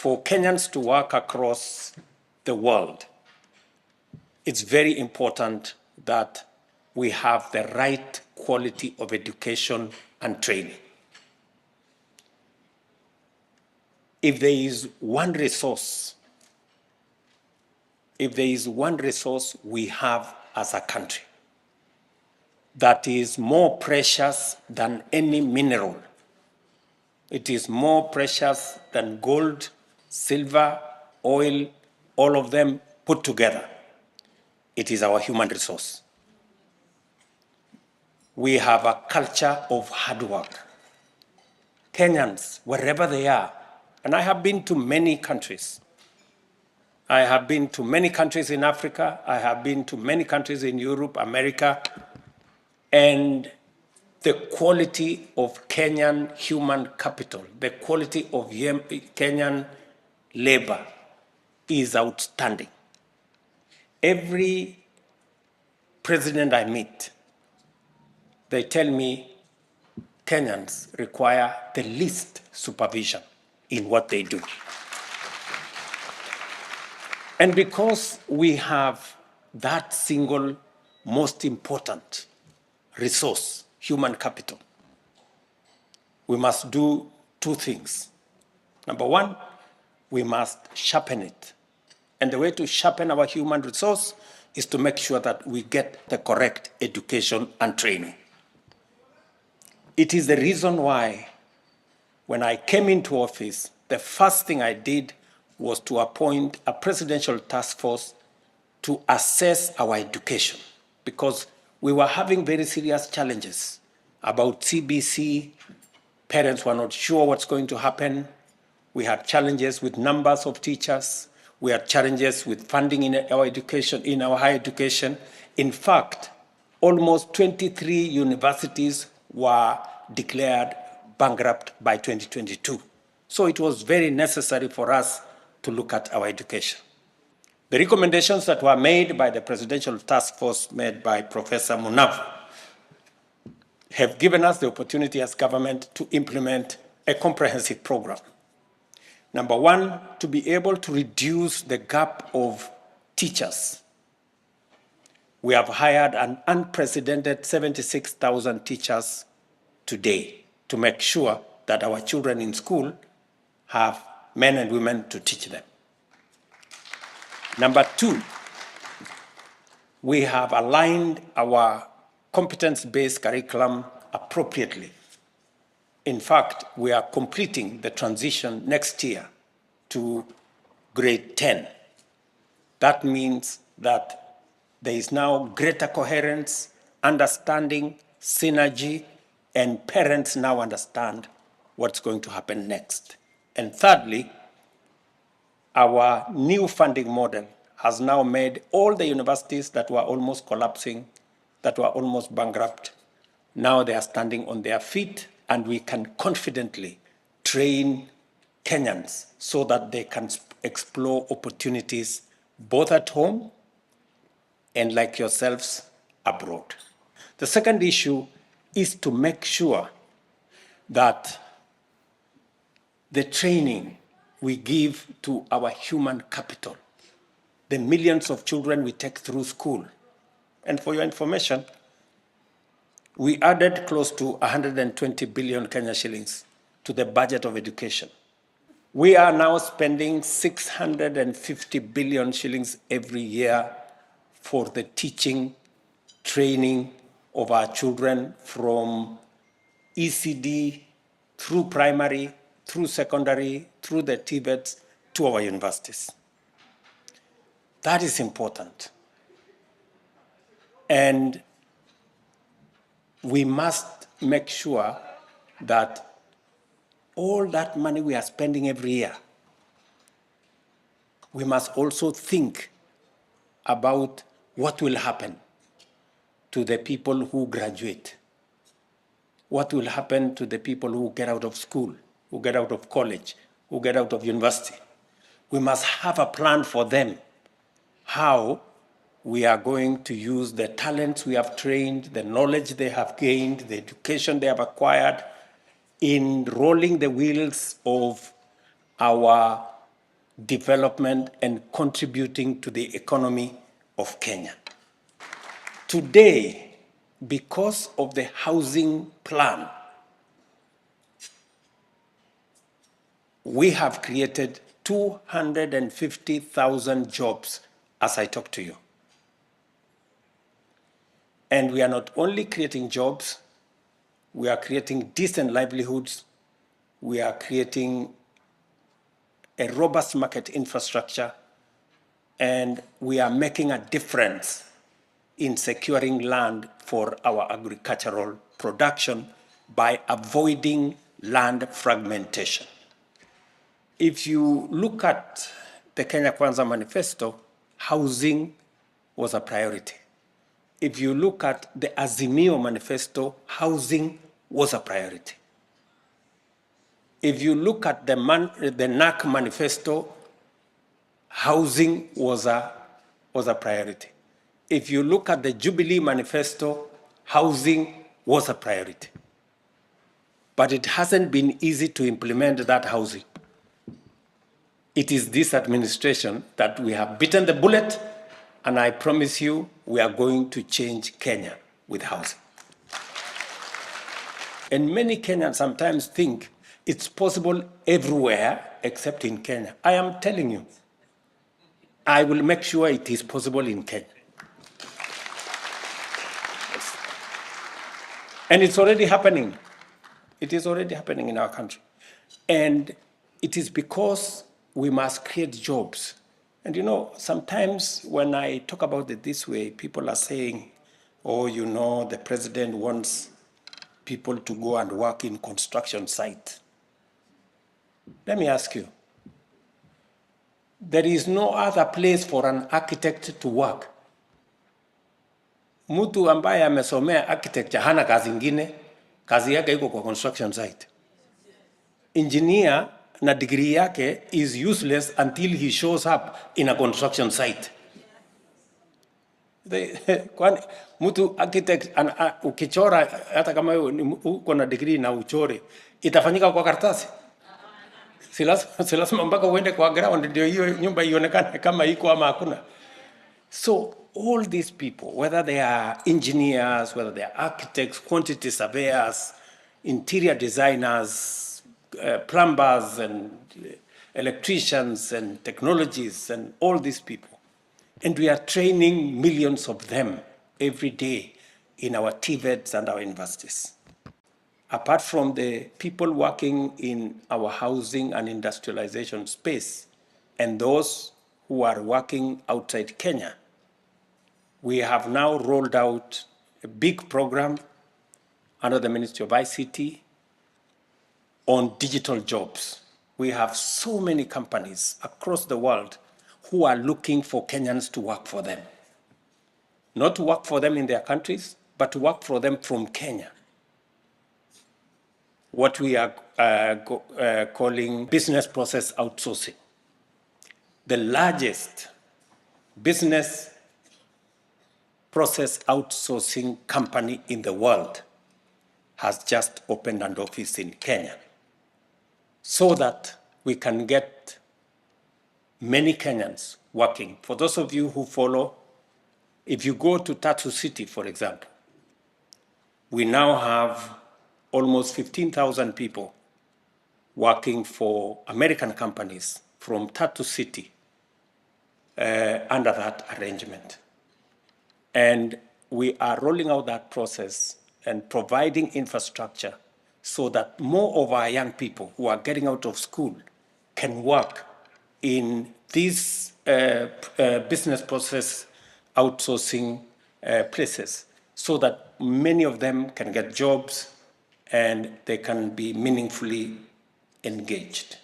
for Kenyans to work across the world, it's very important that we have the right quality of education and training. If there is one resource we have as a country that is more precious than any mineral, it is more precious than gold, silver, oil, all of them put together, it is our human resource. We have a culture of hard work. Kenyans, wherever they are, and I have been to many countries. I have been to many countries in Africa. I have been to many countries in Europe, America, and the quality of Kenyan human capital, the quality of Kenyan labor is outstanding. Every president I meet, they tell me Kenyans require the least supervision in what they do. And because we have that single most important resource, human capital, we must do two things. Number one, we must sharpen it. And the way to sharpen our human resource is to make sure that we get the correct education and training. It is the reason why when I came into office, the first thing I did was to appoint a presidential task force to assess our education, because we were having very serious challenges about CBC. Parents were not sure what's going to happen. We had challenges with numbers of teachers. We had challenges with funding in our education, in our higher education. In fact, almost 23 universities were declared bankrupt by 2022. So it was very necessary for us to look at our education. The recommendations that were made by the Presidential Task Force made by Professor Munavu have given us the opportunity as government to implement a comprehensive program. Number one, to be able to reduce the gap of teachers. We have hired an unprecedented 76,000 teachers today to make sure that our children in school have men and women to teach them. Number two, we have aligned our competence-based curriculum appropriately. In fact, we are completing the transition next year to grade 10. That means that there is now greater coherence, understanding, synergy, and parents now understand what's going to happen next. And thirdly, our new funding model has now made all the universities that were almost collapsing, that were almost bankrupt, now they are standing on their feet, and we can confidently train Kenyans so that they can explore opportunities both at home and, like yourselves, abroad. The second issue is to make sure that the training we give to our human capital, the millions of children we take through school. And for your information, we added close to 120 billion Kenya shillings to the budget of education. We are now spending 650 billion shillings every year for the teaching, training of our children from ECD through primary, through secondary, through the TVETs to our universities. That is important. And we must make sure that all that money we are spending every year, we must also think about what will happen to the people who graduate. What will happen to the people who get out of school, who get out of college, who get out of university? We must have a plan for them, how we are going to use the talents we have trained, the knowledge they have gained, the education they have acquired in rolling the wheels of our development, and contributing to the economy of Kenya. Today, because of the housing plan, we have created 250,000 jobs as I talk to you. And we are not only creating jobs, we are creating decent livelihoods, we are creating a robust market infrastructure, and we are making a difference in securing land for our agricultural production by avoiding land fragmentation. If you look at the Kenya Kwanza Manifesto, housing was a priority. If you look at the Azimio Manifesto, housing was a priority. If you look at the NAC Manifesto, housing was a priority. If you look at the Jubilee Manifesto, housing was a priority. But it hasn't been easy to implement that housing. It is this administration that we have bitten the bullet, and I promise you we are going to change Kenya with housing. And many Kenyans sometimes think it's possible everywhere except in Kenya. I am telling you, I will make sure it is possible in Kenya. And it's already happening. It is already happening in our country. And it is because we must create jobs. And you know, sometimes when I talk about it this way, people are saying, oh, you know, the president wants people to go and work in construction site. Let me ask you, there is no other place for an architect to work. Mtu ambaye amesomea architecture hana kazi ingine, kazi yake iko kwa construction site. Engineer na degree yake is useless until he shows up in a construction site. Kwani mtu architect ukichora hata kama uko na degree na uchore itafanyika kwa karatasi? Si lazima mpaka uende kwa ground ndio hiyo nyumba ionekane kama iko ama hakuna. So all these people, whether they are engineers, whether they are architects, quantity surveyors, interior designers, plumbers and electricians and technologists and all these people. And we are training millions of them every day in our TVETs and our universities. Apart from the people working in our housing and industrialization space and those who are working outside Kenya, we have now rolled out a big program under the Ministry of ICT on digital jobs. We have so many companies across the world who are looking for Kenyans to work for them. Not to work for them in their countries, but to work for them from Kenya. What we are calling business process outsourcing. The largest business process outsourcing company in the world has just opened an office in Kenya so that we can get many Kenyans working. For those of you who follow, if you go to Tatu City, for example, we now have almost 15,000 people working for American companies from Tatu City under that arrangement. And we are rolling out that process and providing infrastructure so that more of our young people who are getting out of school can work in these business process outsourcing places so that many of them can get jobs and they can be meaningfully engaged.